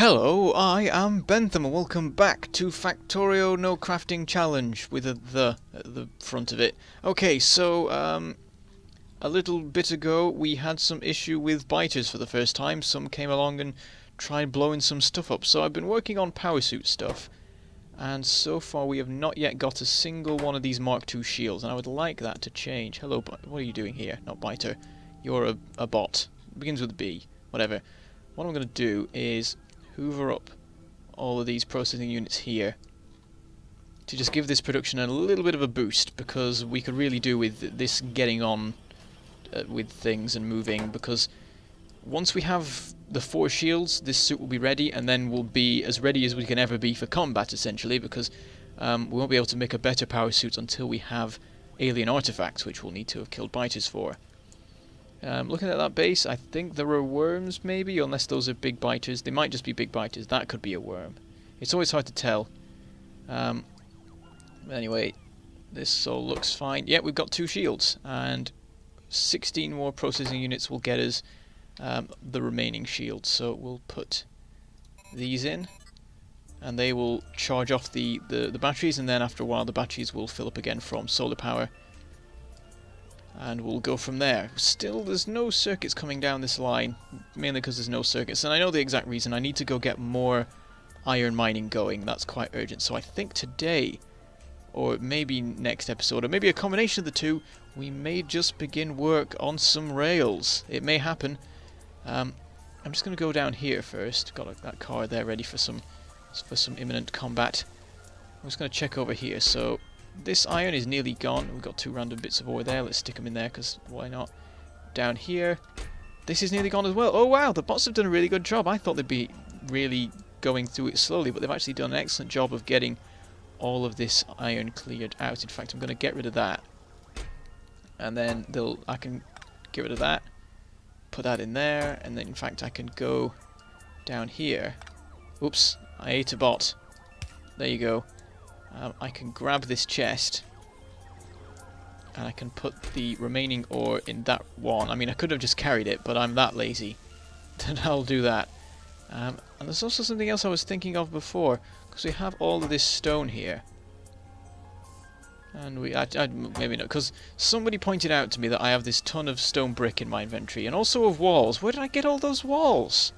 Hello, I am Bentham and welcome back to Factorio No Crafting Challenge with a "the" at the front of it. Okay, so a little bit ago we had some issue with biters for the first time. Some came along and tried blowing some stuff up. So I've been working on power suit stuff, and so far we have not yet got a single one of these Mark II shields, and I would like that to change. Hello, what are you doing here? Not biter. You're a bot. It begins with a B. Whatever. What I'm going to do is hoover up all of these processing units here to just give this production a little bit of a boost, because we could really do with this getting on with things and moving, because once we have the 4 shields this suit will be ready, and then we'll be as ready as we can ever be for combat essentially, because we won't be able to make a better power suit until we have alien artifacts, which we'll need to have killed biters for. Looking at that base, I think there are worms maybe, unless those are big biters. They might just be big biters. That could be a worm. It's always hard to tell. Anyway, this all looks fine. Yeah, we've got 2 shields, and 16 more processing units will get us the remaining shields. So we'll put these in, and they will charge off the batteries, and then after a while the batteries will fill up again from solar power. And we'll go from there. Still, there's no circuits coming down this line, mainly because there's no circuits. And I know the exact reason. I need to go get more iron mining going. That's quite urgent. So I think today, or maybe next episode, or maybe a combination of the two, we may just begin work on some rails. It may happen. I'm just going to go down here first. Got that car there ready for some imminent combat. I'm just going to check over here. So this iron is nearly gone. We've got 2 random bits of ore there. Let's stick them in there, because why not? Down here, this is nearly gone as well. Oh wow, the bots have done a really good job. I thought they'd be really going through it slowly, but they've actually done an excellent job of getting all of this iron cleared out. In fact, I'm going to get rid of that, and then I can get rid of that, put that in there, and then in fact I can go down here. Oops, I ate a bot. There you go. I can grab this chest, and I can put the remaining ore in that one. I mean, I could have just carried it, but I'm that lazy that I'll do that. And there's also something else I was thinking of before, because we have all of this stone here. And maybe not, because somebody pointed out to me that I have this ton of stone brick in my inventory, and also of walls. Where did I get all those walls?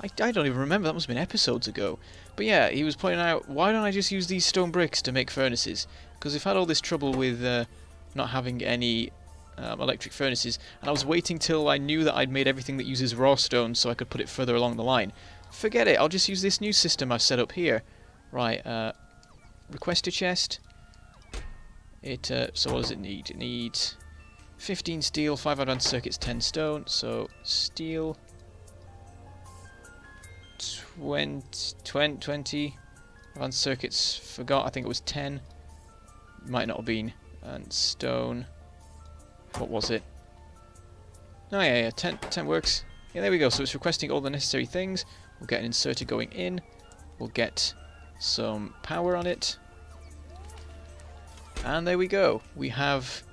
I don't even remember, that must have been episodes ago. But yeah, he was pointing out, why don't I just use these stone bricks to make furnaces? Because we've had all this trouble with not having any electric furnaces, and I was waiting till I knew that I'd made everything that uses raw stone so I could put it further along the line. Forget it, I'll just use this new system I've set up here. Right, request a chest. So what does it need? It needs 15 steel, 5 advanced circuits, 10 stone. So steel, 20 advanced circuits, forgot, I think it was 10, might not have been, and stone, what was it? Oh yeah, 10 works. Yeah, there we go. So it's requesting all the necessary things. We'll get an inserter going in, we'll get some power on it, and there we go. We have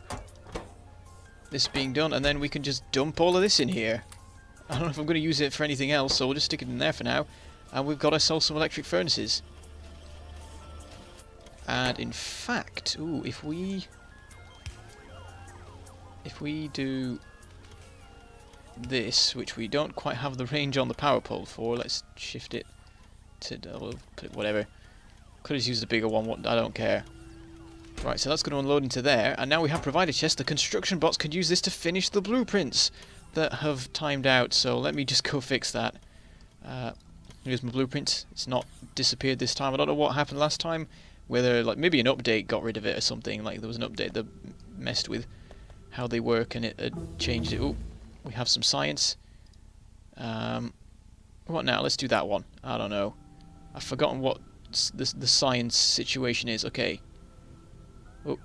this being done, and then we can just dump all of this in here. I don't know if I'm going to use it for anything else, so we'll just stick it in there for now. And we've got ourselves some electric furnaces. And in fact, ooh, if we do this, which we don't quite have the range on the power pole for, let's shift it to whatever. Could have used a bigger one, I don't care. Right, so that's going to unload into there, and now we have provided chest. The construction bots could use this to finish the blueprints that have timed out, so let me just go fix that. Here's my blueprint. It's not disappeared this time. I don't know what happened last time, whether like maybe an update got rid of it or something. Like there was an update that messed with how they work and it had changed it. Oh, we have some science. What now? Let's do that one. I don't know. I've forgotten what the science situation is. Okay. Oh.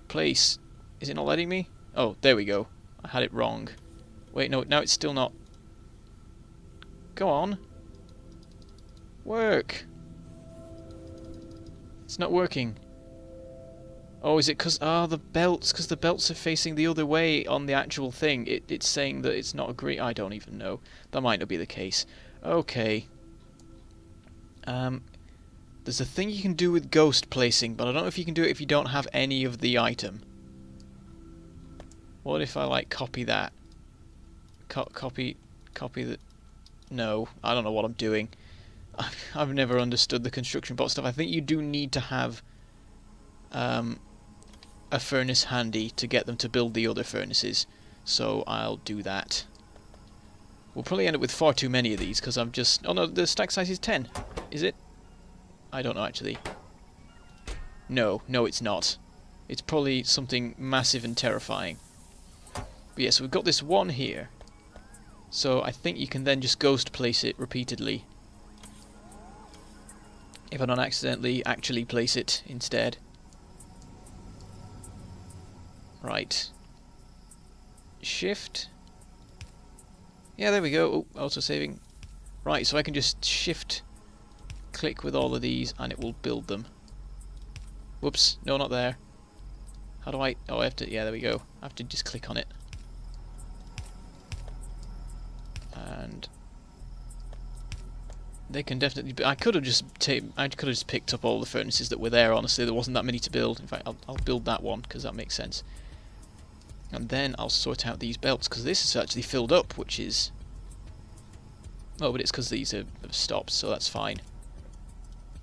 Place. Is it not letting me? Oh, there we go. I had it wrong. Wait, no, now it's still not. Go on. Work. It's not working. Oh, is it because... Ah, the belts. Because the belts are facing the other way on the actual thing. It's saying that it's not agree... I don't even know. That might not be the case. Okay. There's a thing you can do with ghost placing, but I don't know if you can do it if you don't have any of the item. What if I, like, copy that? Copy the... No, I don't know what I'm doing. I've never understood the construction bot stuff. I think you do need to have a furnace handy to get them to build the other furnaces. So I'll do that. We'll probably end up with far too many of these because I'm just... Oh no, the stack size is 10. Is it? I don't know actually. No, it's not. It's probably something massive and terrifying. But yeah, so we've got this one here. So I think you can then just ghost place it repeatedly. If I don't accidentally actually place it instead. Right. Shift. Yeah, there we go. Oh, auto saving. Right, so I can just shift click with all of these and it will build them. Whoops, no, not there. How do I... Oh, I have to... Yeah, there we go. I have to just click on it. And they can definitely... I could have just picked up all the furnaces that were there, honestly. There wasn't that many to build. In fact, I'll build that one, because that makes sense. And then I'll sort out these belts, because this is actually filled up, which is... Oh, but it's because these have stopped, so that's fine.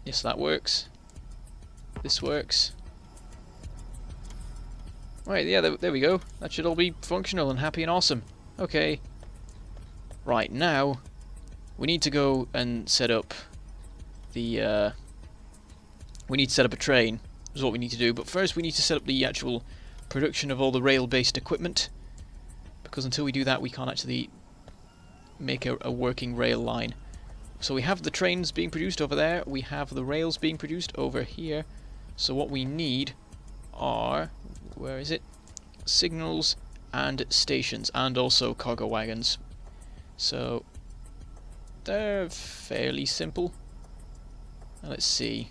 Yes, that works. This works. Right, yeah, there we go. That should all be functional and happy and awesome. Okay. Right, now we need to go and set up the... we need to set up a train, is what we need to do. But first we need to set up the actual production of all the rail-based equipment. Because until we do that, we can't actually make a working rail line. So we have the trains being produced over there, we have the rails being produced over here. So what we need are, where is it? Signals and stations, and also cargo wagons. So they're fairly simple. Now let's see.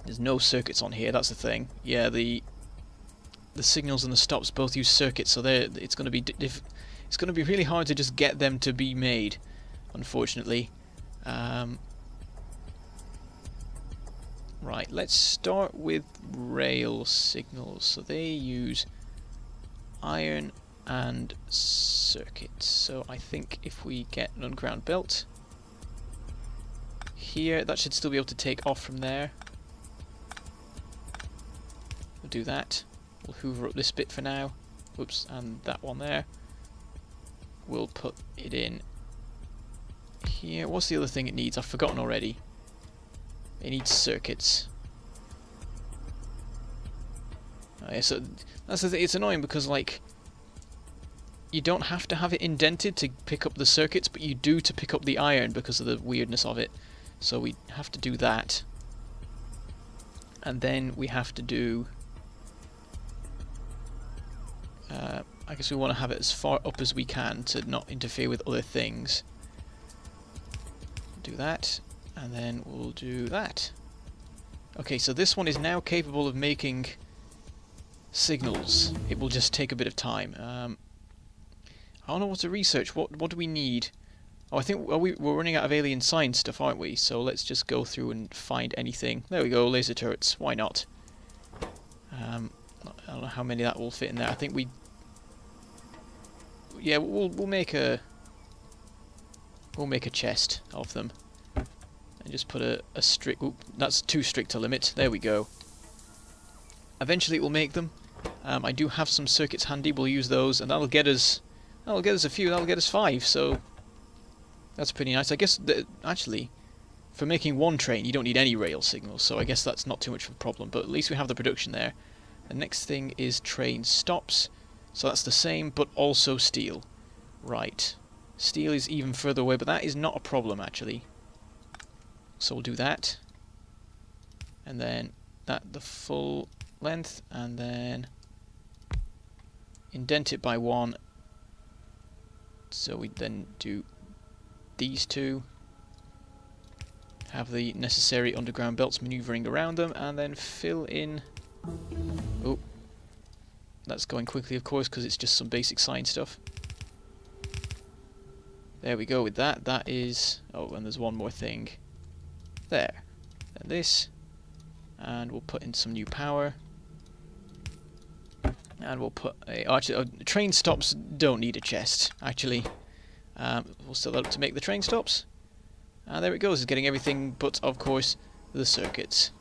There's no circuits on here, that's the thing. Yeah, the signals and the stops both use circuits, so it's going to be really hard to just get them to be made, unfortunately. Right, let's start with rail signals. So they use iron and circuits. So I think if we get an underground belt here, that should still be able to take off from there. We'll do that. We'll hoover up this bit for now. Whoops, and that one there. We'll put it in here. What's the other thing it needs? I've forgotten already. It needs circuits. Oh, yeah, so that's the thing. It's annoying because, like, you don't have to have it indented to pick up the circuits, but you do to pick up the iron because of the weirdness of it. So we have to do that. And then we have to do... I guess we want to have it as far up as we can to not interfere with other things. Do that, and then we'll do that. Okay, so this one is now capable of making signals. It will just take a bit of time. I don't know what to research. What do we need? Oh, I think we're running out of alien science stuff, aren't we? So let's just go through and find anything. There we go, laser turrets. Why not? I don't know how many that will fit in there. I think we... Yeah, we'll make a chest of them and just put a strict... Oop, that's too strict a limit. There we go. Eventually it will make them. I do have some circuits handy. We'll use those, and that'll get us a few. That'll get us 5. So that's pretty nice. I guess actually, for making one train, you don't need any rail signals. So I guess that's not too much of a problem. But at least we have the production there. The next thing is train stops. So that's the same, but also steel. Right. Steel is even further away, but that is not a problem, actually. So we'll do that. And then that the full length, and then indent it by 1. So we then do these two. Have the necessary underground belts maneuvering around them, and then fill in Oh, that's going quickly, of course, because it's just some basic science stuff. There we go with that. That is... Oh, and there's one more thing. There. And this. And we'll put in some new power. And we'll put a... Oh, actually, train stops don't need a chest, actually. We'll set that up to make the train stops. And there it goes. It's getting everything but, of course, the circuits.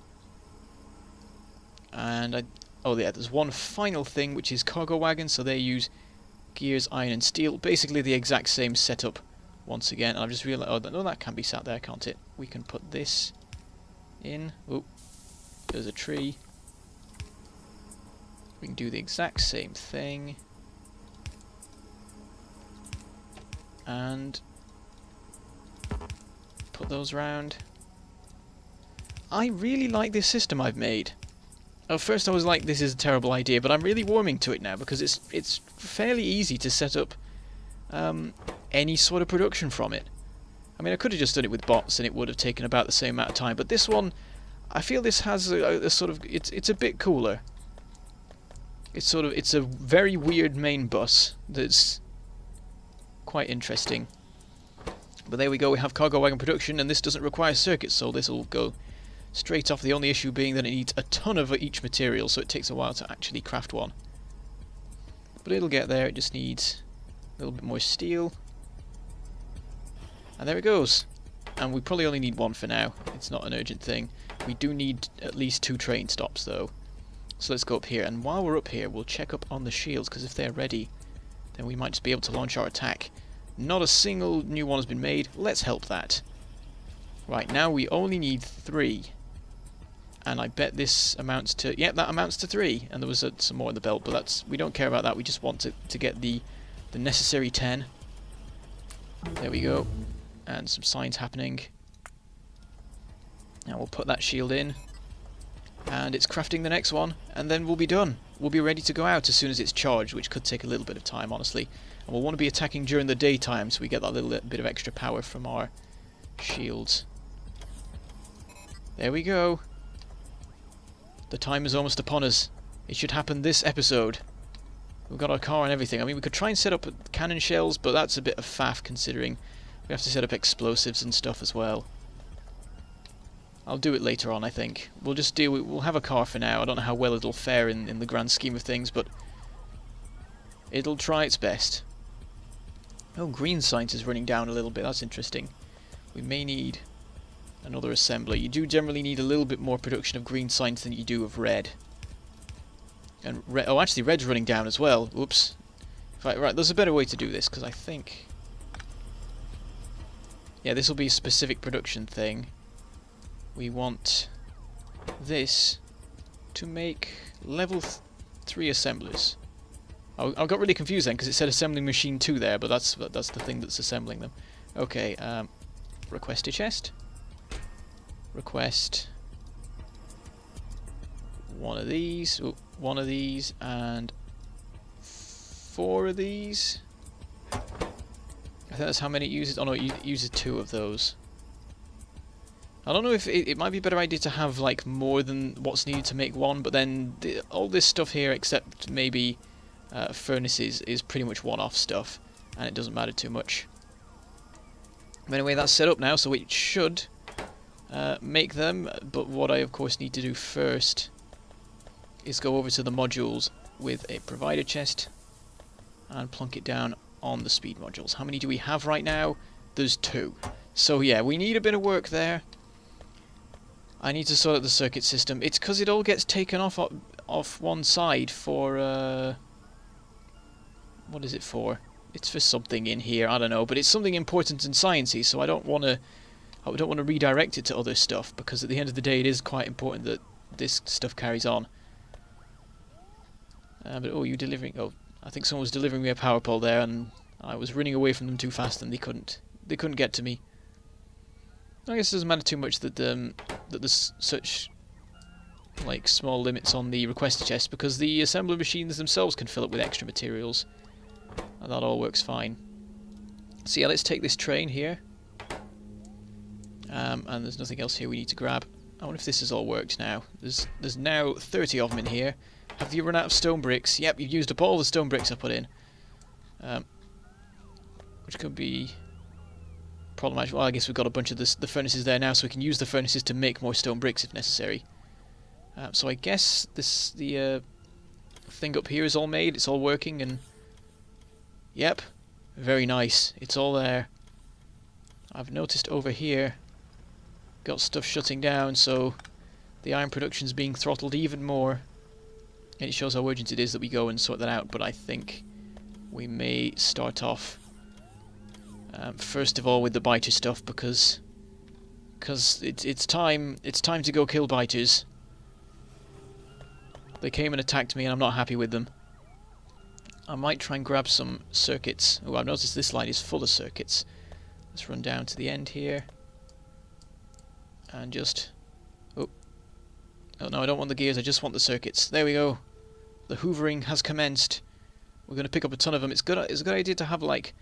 And oh yeah, there's one final thing, which is cargo wagons. So they use gears, iron and steel. Basically the exact same setup once again. And I've just realised, oh no, that can be sat there, can't it? We can put this in. Oh, there's a tree. We can do the exact same thing. And put those round. I really like this system I've made. At first I was like, this is a terrible idea, but I'm really warming to it now because it's fairly easy to set up any sort of production from it. I mean, I could have just done it with bots and it would have taken about the same amount of time, but this one, I feel this has a sort of, it's a bit cooler. It's a very weird main bus that's quite interesting. But there we go, we have cargo wagon production, and this doesn't require circuits, so this will go straight off. The only issue being that it needs a ton of each material, so it takes a while to actually craft one. But it'll get there, it just needs a little bit more steel. And there it goes. And we probably only need one for now, it's not an urgent thing. We do need at least 2 train stops though. So let's go up here, and while we're up here we'll check up on the shields, because if they're ready then we might just be able to launch our attack. Not a single new one has been made, let's help that. Right, now we only need 3. And I bet this amounts to... Yep, that amounts to 3. And there was some more in the belt, but we don't care about that. We just want to get the necessary 10. There we go. And some signs happening. Now we'll put that shield in. And it's crafting the next one. And then we'll be done. We'll be ready to go out as soon as it's charged, which could take a little bit of time, honestly. And we'll want to be attacking during the daytime, so we get that little bit of extra power from our shields. There we go. The time is almost upon us. It should happen this episode. We've got our car and everything. I mean, we could try and set up cannon shells, but that's a bit of faff considering we have to set up explosives and stuff as well. I'll do it later on, I think. We'll just we'll have a car for now. I don't know how well it'll fare in the grand scheme of things, but it'll try its best. Oh, green science is running down a little bit. That's interesting. We may need another assembler. You do generally need a little bit more production of green science than you do of red. And oh, actually, red's running down as well. Oops. Right, there's a better way to do this, because I think... Yeah, this will be a specific production thing. We want this to make level 3 assemblers. I got really confused then because it said assembling machine 2 there, but that's the thing that's assembling them. Okay, request a chest. Request one of these, one of these, and 4 of these. I think that's how many it uses. Oh no, it uses 2 of those. I don't know if it might be a better idea to have like more than what's needed to make one, but then all this stuff here, except maybe furnaces, is pretty much one-off stuff, and it doesn't matter too much. But anyway, that's set up now, so it should make them, but what I of course need to do first is go over to the modules with a provider chest and plunk it down on the speed modules. How many do we have right now? There's 2. So yeah, we need a bit of work there. I need to sort out the circuit system. It's because it all gets taken off one side for what is it for? It's for something in here, I don't know, but it's something important and sciencey, so I don't want to redirect it to other stuff, because at the end of the day it is quite important that this stuff carries on. But oh, you delivering? Oh, I think someone was delivering me a power pole there, and I was running away from them too fast, and they couldn't get to me. I guess it doesn't matter too much that there's such like small limits on the request chest, because the assembler machines themselves can fill up with extra materials, and that all works fine. So yeah, let's take this train here, and there's nothing else here we need to grab. I wonder if this has all worked now. There's now 30 of them in here. Have you run out of stone bricks? Yep, you've used up all the stone bricks I put in. Which could be problematic. Well, I guess we've got a bunch of the furnaces there now, so we can use the furnaces to make more stone bricks if necessary. So I guess the thing up here is all made. It's all working, and yep, very nice. It's all there. I've noticed over here, got stuff shutting down, so the iron production's being throttled even more. And it shows how urgent it is that we go and sort that out, but I think we may start off first of all with the biter stuff, because it's time to go kill biters. They came and attacked me and I'm not happy with them. I might try and grab some circuits. Oh, I've noticed this line is full of circuits. Let's run down to the end here and just oh no, I don't want the gears, I just want the circuits. There we go. The hoovering has commenced. We're going to pick up a ton of them. It's a good idea to have like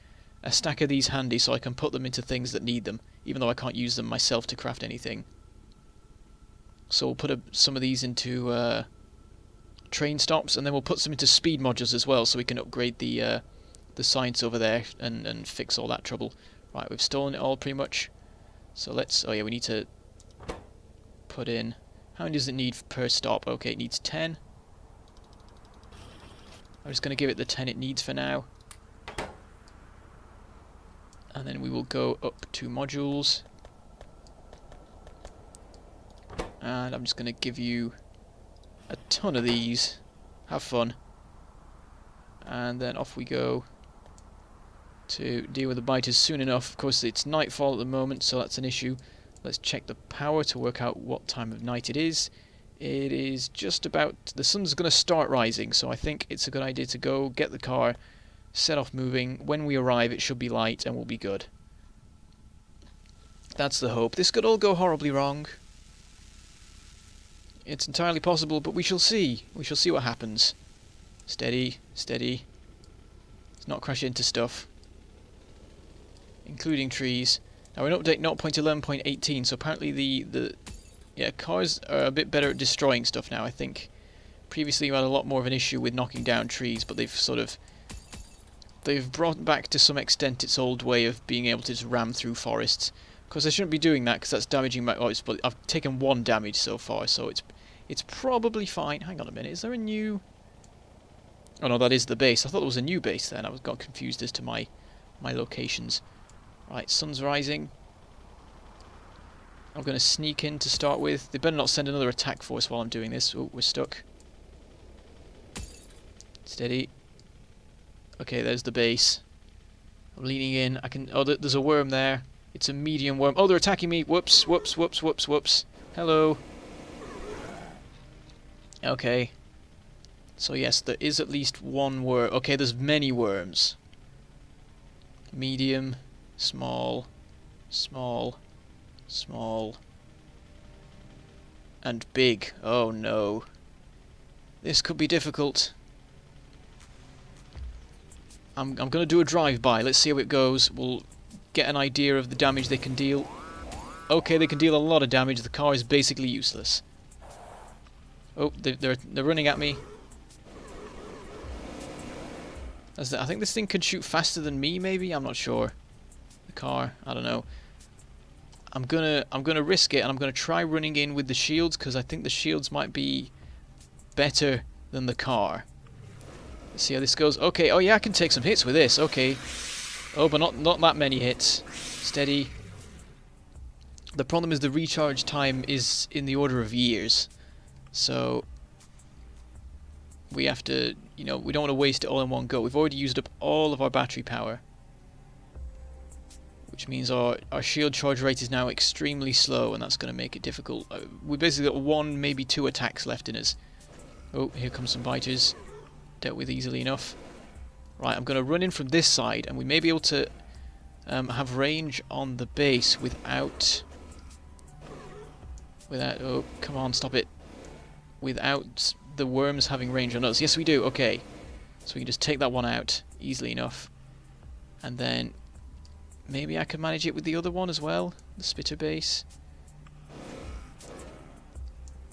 a stack of these handy so I can put them into things that need them, even though I can't use them myself to craft anything. So we'll put some of these into train stops, and then we'll put some into speed modules as well, so we can upgrade the science over there and fix all that trouble. Right, we've stolen it all pretty much. So let's. Oh yeah, we need to put in. How many does it need per stop? Okay, it needs 10. I'm just going to give it the 10 it needs for now. And then we will go up to modules. And I'm just going to give you a ton of these. Have fun. And then off we go to deal with the biters soon enough. Of course, it's nightfall at the moment, so that's an issue. Let's check the power to work out what time of night it is. It is just about... the sun's going to start rising, so I think it's a good idea to go get the car, set off moving. When we arrive, it should be light and we'll be good. That's the hope. This could all go horribly wrong. It's entirely possible, but we shall see. We shall see what happens. Steady, steady. Let's not crash into stuff, including trees. Now we're in update 0.11.18, so apparently the cars are a bit better at destroying stuff now, I think. Previously you had a lot more of an issue with knocking down trees, but they've brought back to some extent its old way of being able to just ram through forests. Of course I shouldn't be doing that because that's damaging my... but I've taken 1 damage so far, so it's probably fine. Hang on a minute, is there a new... oh no, that is the base. I thought there was a new base then. I got confused as to my locations. Right, sun's rising. I'm going to sneak in to start with. They better not send another attack force while I'm doing this. Oh, we're stuck. Steady. Okay, there's the base. I'm leaning in. I can... oh, there's a worm there. It's a medium worm. Oh, they're attacking me. Whoops, whoops, whoops, whoops, whoops. Hello. Okay. So yes, there is at least one worm. Okay, there's many worms. Medium, small, small, small, and big. Oh no. This could be difficult. I'm going to do a drive-by. Let's see how it goes. We'll get an idea of the damage they can deal. Okay, they can deal a lot of damage. The car is basically useless. Oh, they're running at me. I think this thing could shoot faster than me, maybe? I'm not sure. The car, I don't know. I'm gonna risk it, and I'm gonna try running in with the shields, because I think the shields might be better than the car. Let's see how this goes. Okay, oh yeah, I can take some hits with this. Okay. Oh, but not that many hits. Steady. The problem is the recharge time is in the order of years. So we have to, we don't want to waste it all in one go. We've already used up all of our battery power, which means our shield charge rate is now extremely slow, and that's going to make it difficult. We basically got 1, maybe 2 attacks left in us. Oh, here come some biters. Dealt with easily enough. Right, I'm going to run in from this side, and we may be able to have range on the base without... oh, come on, stop it. Without the worms having range on us. Yes, we do. Okay. So we can just take that one out easily enough. And then maybe I can manage it with the other one as well. The spitter base.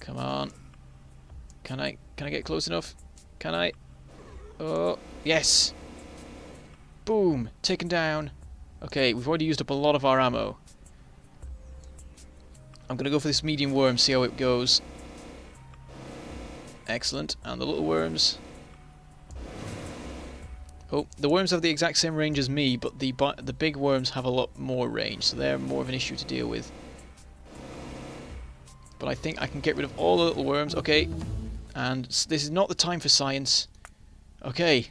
Come on. Can I get close enough? Can I? Oh, yes! Boom! Taken down. Okay, we've already used up a lot of our ammo. I'm going to go for this medium worm, see how it goes. Excellent. And the little worms. Oh, the worms have the exact same range as me, but the big worms have a lot more range, so they're more of an issue to deal with. But I think I can get rid of all the little worms. Okay. And this is not the time for science. Okay.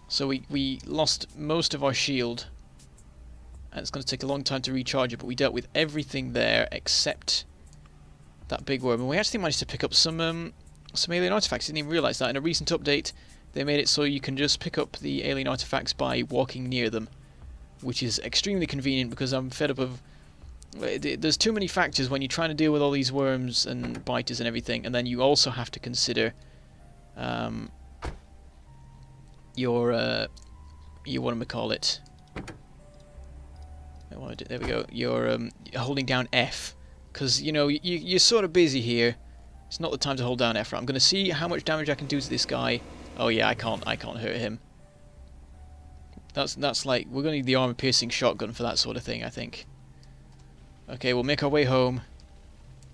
So we lost most of our shield. And it's going to take a long time to recharge it, but we dealt with everything there except that big worm. And we actually managed to pick up some alien artifacts. Didn't even realise that. In a recent update, they made it so you can just pick up the alien artifacts by walking near them, which is extremely convenient because I'm fed up of... There's too many factors when you're trying to deal with all these worms and biters and everything, and then you also have to consider your whatchamacallit. There we go. You're holding down F, because you know you're sort of busy here. It's not the time to hold down F. I'm going to see how much damage I can do to this guy. Oh yeah, I can't hurt him. That's like we're going to need the armor-piercing shotgun for that sort of thing, I think. Okay, we'll make our way home.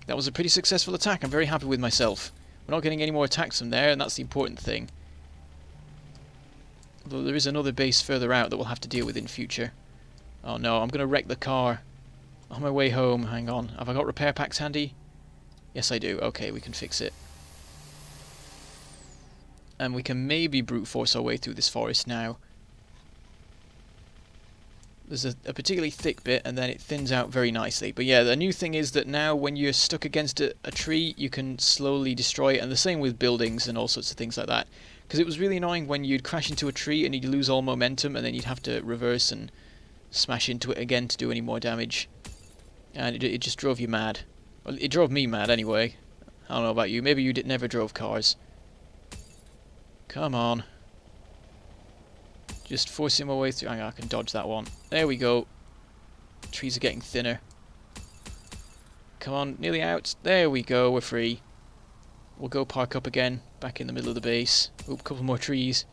That was a pretty successful attack. I'm very happy with myself. We're not getting any more attacks from there, and that's the important thing. Although there is another base further out that we'll have to deal with in future. Oh no, I'm going to wreck the car. On my way home, hang on. Have I got repair packs handy? Yes, I do. Okay, we can fix it. And we can maybe brute force our way through this forest now. There's a particularly thick bit, and then it thins out very nicely. But yeah, the new thing is that now when you're stuck against a tree, you can slowly destroy it, and the same with buildings and all sorts of things like that. Because it was really annoying when you'd crash into a tree and you'd lose all momentum, and then you'd have to reverse and smash into it again to do any more damage. And it just drove you mad. Well, it drove me mad anyway. I don't know about you. Maybe you never drove cars. Come on. Just forcing my way through. Hang on, I can dodge that one. There we go. Trees are getting thinner. Come on, nearly out. There we go, we're free. We'll go park up again, back in the middle of the base. Oop, a couple more trees.